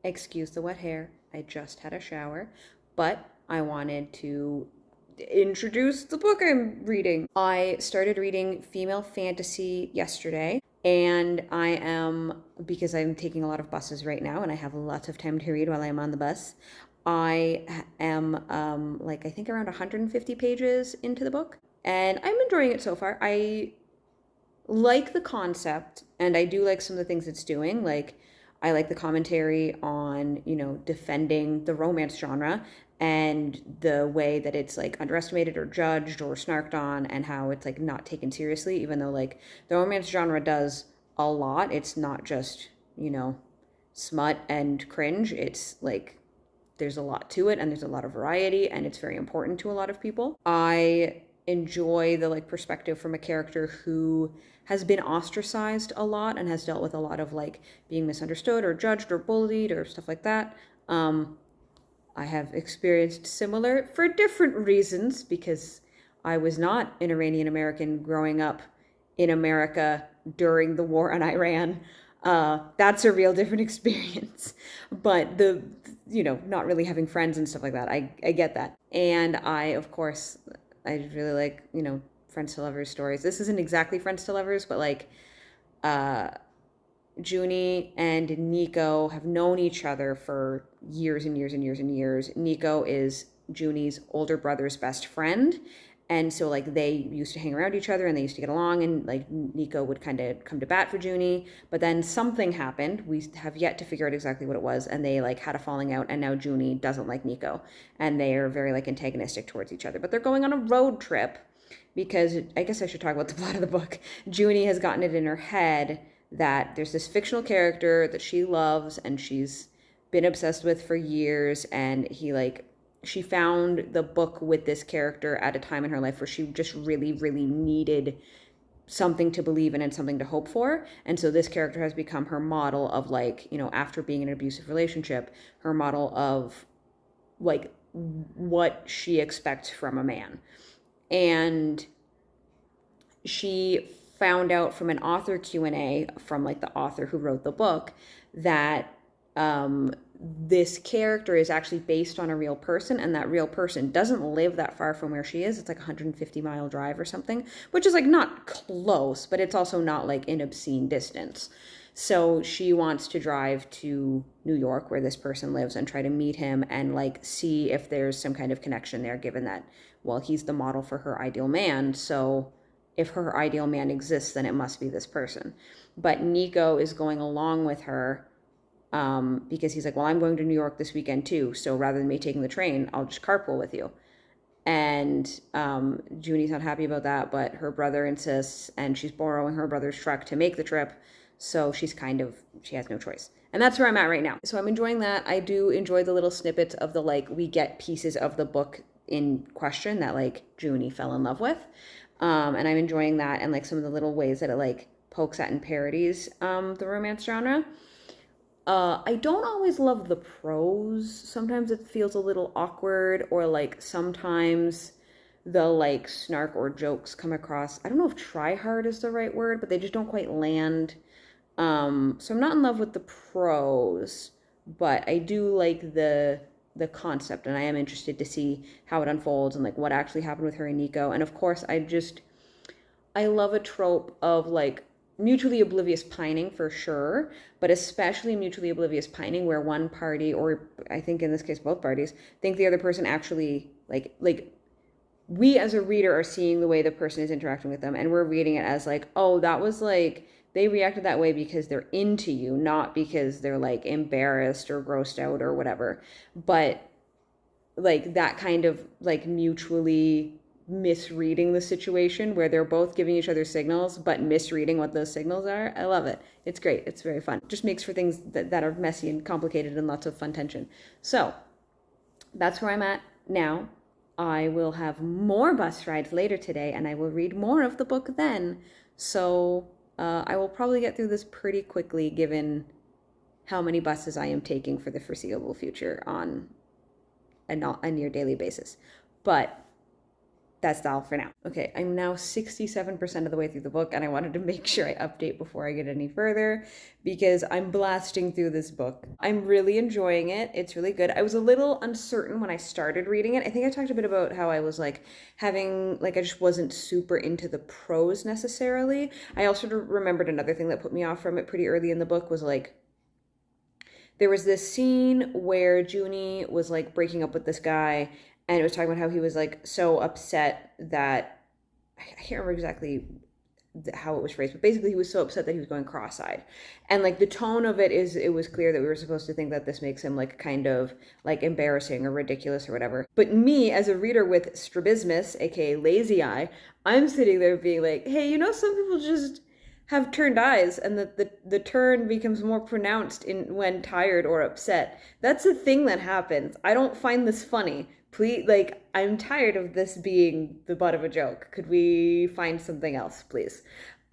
Excuse the wet hair. I just had a shower, but I wanted to introduce the book I'm reading. I started reading female fantasy yesterday, and I am, because I'm taking a lot of buses right now and I have lots of time to read while I'm on the bus, I am like I think around 150 pages into the book, and I'm enjoying it so far. I like the concept, and I do like some of the things it's doing. Like, I like the commentary on, defending the romance genre and the way that it's like underestimated or judged or snarked on, and how it's like not taken seriously, even though like the romance genre does a lot. It's not just, smut and cringe. It's like there's a lot to it, and there's a lot of variety, and it's very important to a lot of people. I enjoy the like perspective from a character who has been ostracized a lot and has dealt with a lot of like being misunderstood or judged or bullied or stuff like that. I have experienced similar for different reasons, because I was not an Iranian American growing up in America during the war on Iran. That's a real different experience. But not really having friends and stuff like that, I get that. And of course, I really like, friends to lovers stories. This isn't exactly friends to lovers, but like, Junie and Nico have known each other for years and years and years and years. Nico is Junie's older brother's best friend. And so like they used to hang around each other and they used to get along, and like Nico would kind of come to bat for Junie, but then something happened. We have yet to figure out exactly what it was, and they like had a falling out, and now Junie doesn't like Nico, and they are very like antagonistic towards each other. But they're going on a road trip because I guess I should talk about the plot of the book. Junie has gotten it in her head that there's this fictional character that she loves and she's been obsessed with for years, and she found the book with this character at a time in her life where she just really, really needed something to believe in and something to hope for. And so this character has become her model of like, after being in an abusive relationship, her model of like what she expects from a man. And she found out from an author Q&A from like the author who wrote the book that this character is actually based on a real person, and that real person doesn't live that far from where she is. It's like a 150-mile drive or something, which is like not close, but it's also not like an obscene distance. So she wants to drive to New York where this person lives and try to meet him and like see if there's some kind of connection there, given that, well, he's the model for her ideal man. So if her ideal man exists, then it must be this person. But Nico is going along with her because he's like, well, I'm going to New York this weekend too. So rather than me taking the train, I'll just carpool with you. And Junie's not happy about that, but her brother insists, and she's borrowing her brother's truck to make the trip. So she has no choice. And that's where I'm at right now. So I'm enjoying that. I do enjoy the little snippets of the like, we get pieces of the book in question that like Junie fell in love with. And I'm enjoying that, and like some of the little ways that it like pokes at and parodies the romance genre. I don't always love the prose. Sometimes it feels a little awkward, or like sometimes the like snark or jokes come across. I don't know if try hard is the right word, but they just don't quite land. So I'm not in love with the prose, but I do like the concept, and I am interested to see how it unfolds and like what actually happened with her and Nico. And of course, I love a trope of like mutually oblivious pining for sure, but especially mutually oblivious pining where one party, or I think in this case both parties, think the other person actually like we as a reader are seeing the way the person is interacting with them, and we're reading it as like, oh, that was like they reacted that way because they're into you, not because they're like embarrassed or grossed out or whatever. But like that kind of like mutually misreading the situation where they're both giving each other signals but misreading what those signals are. I love it. It's great. It's very fun. It just makes for things that are messy and complicated and lots of fun tension. So that's where I'm at now. I will have more bus rides later today, and I will read more of the book then. So I will probably get through this pretty quickly given how many buses I am taking for the foreseeable future on a near daily basis. But that's all for now. Okay, I'm now 67% of the way through the book, and I wanted to make sure I update before I get any further because I'm blasting through this book. I'm really enjoying it. It's really good. I was a little uncertain when I started reading it. I think I talked a bit about how I was like having, like, I just wasn't super into the prose necessarily. I also remembered another thing that put me off from it pretty early in the book was like, there was this scene where Junie was like breaking up with this guy, and it was talking about how he was like so upset that I can't remember exactly how it was phrased, but basically he was so upset that he was going cross-eyed. And like the tone of it is, it was clear that we were supposed to think that this makes him like kind of like embarrassing or ridiculous or whatever. But me as a reader with strabismus, aka lazy eye, I'm sitting there being like, hey, you know, some people just have turned eyes, and that the turn becomes more pronounced in when tired or upset. That's a thing that happens. I don't find this funny. Please, like, I'm tired of this being the butt of a joke. Could we find something else, please?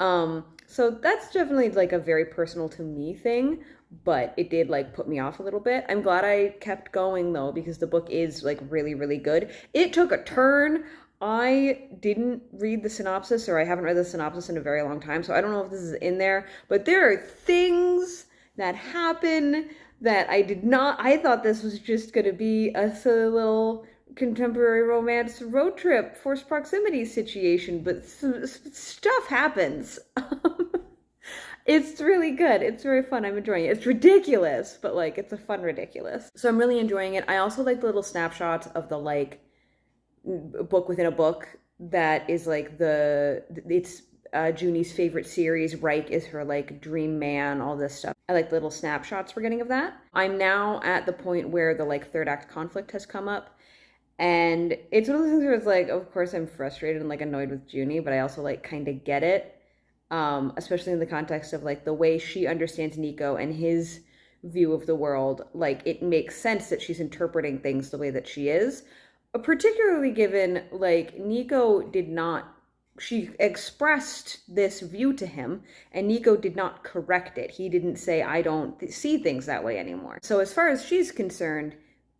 So that's definitely like a very personal to me thing, but it did like put me off a little bit. I'm glad I kept going though, because the book is like really, really good. It took a turn. I didn't read the synopsis, or I haven't read the synopsis in a very long time, so I don't know if this is in there, but there are things that happen that I did not. I thought this was just going to be a silly little contemporary romance road trip, forced proximity situation, but stuff happens. It's really good. It's very fun. I'm enjoying it. It's ridiculous, but like it's a fun ridiculous. So I'm really enjoying it. I also like the little snapshots of the like book within a book that is like it's Junie's favorite series. Reich is her like dream man, all this stuff. I like the little snapshots we're getting of that. I'm now at the point where the like third act conflict has come up, and it's one of those things where it's like, of course I'm frustrated and like annoyed with Junie, but I also like kind of get it, especially in the context of like the way she understands Nico and his view of the world. Like it makes sense that she's interpreting things the way that she is, particularly given like Nico did not, she expressed this view to him and Nico did not correct it. He didn't say, I don't see things that way anymore. So as far as she's concerned,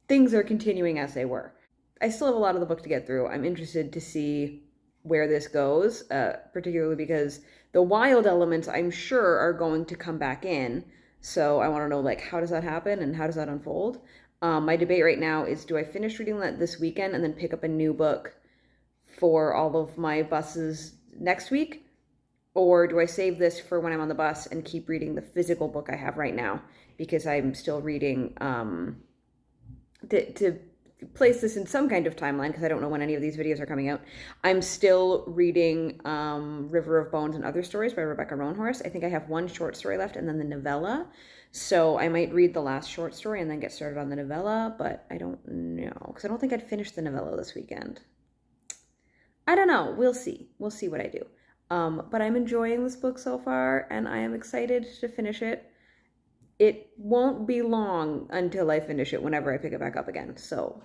things are continuing as they were. I still have a lot of the book to get through. I'm interested to see where this goes, particularly because the wild elements I'm sure are going to come back in. So I want to know like, how does that happen and how does that unfold? My debate right now is, do I finish reading that this weekend and then pick up a new book for all of my buses next week? Or do I save this for when I'm on the bus and keep reading the physical book I have right now? Because I'm still reading, to place this in some kind of timeline, because I don't know when any of these videos are coming out, I'm still reading River of Bones and Other Stories by Rebecca Roanhorse. I think I have one short story left and then the novella. So I might read the last short story and then get started on the novella, but I don't know, because I don't think I'd finish the novella this weekend. I don't know. We'll see. We'll see what I do. But I'm enjoying this book so far, and I am excited to finish it. It won't be long until I finish it whenever I pick it back up again. So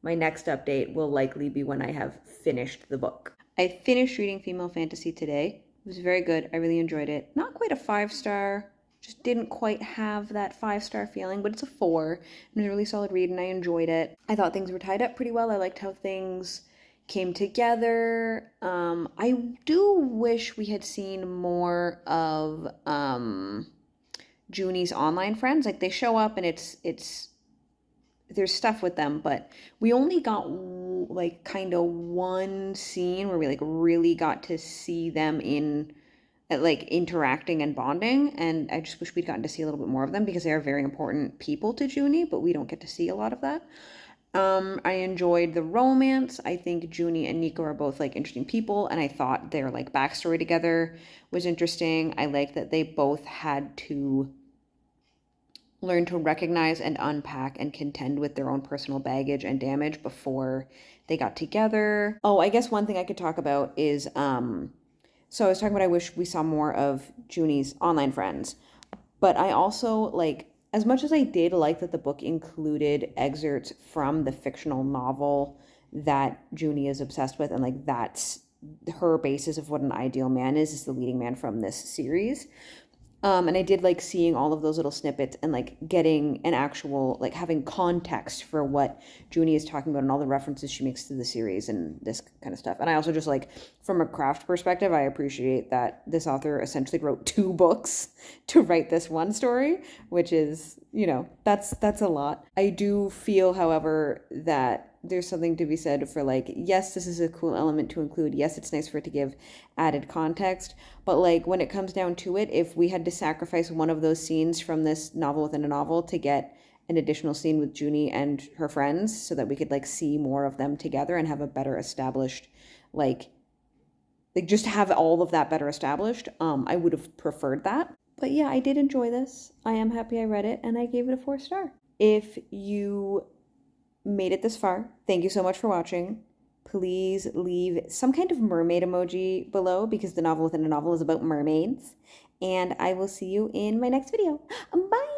my next update will likely be when I have finished the book. I finished reading Female Fantasy today. It was very good. I really enjoyed it. Not quite a 5-star. Just didn't quite have that 5-star feeling, but it's a 4. It was a really solid read and I enjoyed it. I thought things were tied up pretty well. I liked how things came together. I do wish we had seen more of Junie's online friends. Like they show up and it's there's stuff with them, but we only got like kind of one scene where we like really got to see them in like interacting and bonding, and I just wish we'd gotten to see a little bit more of them because they are very important people to Junie, but we don't get to see a lot of that. I enjoyed the romance. I think Junie and Nico are both like interesting people, and I thought their like backstory together was interesting. I like that they both had to learn to recognize and unpack and contend with their own personal baggage and damage before they got together. Oh, I guess one thing I could talk about is, so I was talking about I wish we saw more of Junie's online friends, but I also like, as much as I did like that the book included excerpts from the fictional novel that Junie is obsessed with, and like that's her basis of what an ideal man is the leading man from this series. And I did like seeing all of those little snippets and like getting an actual, like having context for what Junie is talking about and all the references she makes to the series and this kind of stuff. And I also just like, from a craft perspective, I appreciate that this author essentially wrote 2 books to write this one story, which is, that's a lot. I do feel, however, that there's something to be said for like, yes, this is a cool element to include. Yes, it's nice for it to give added context. But like when it comes down to it, if we had to sacrifice one of those scenes from this novel within a novel to get an additional scene with Junie and her friends so that we could like see more of them together and have a better established like just have all of that better established, I would have preferred that. But yeah, I did enjoy this. I am happy I read it and I gave it a 4 star. If you made it this far, thank you so much for watching. Please leave some kind of mermaid emoji below because the novel within a novel is about mermaids. And I will see you in my next video. Bye!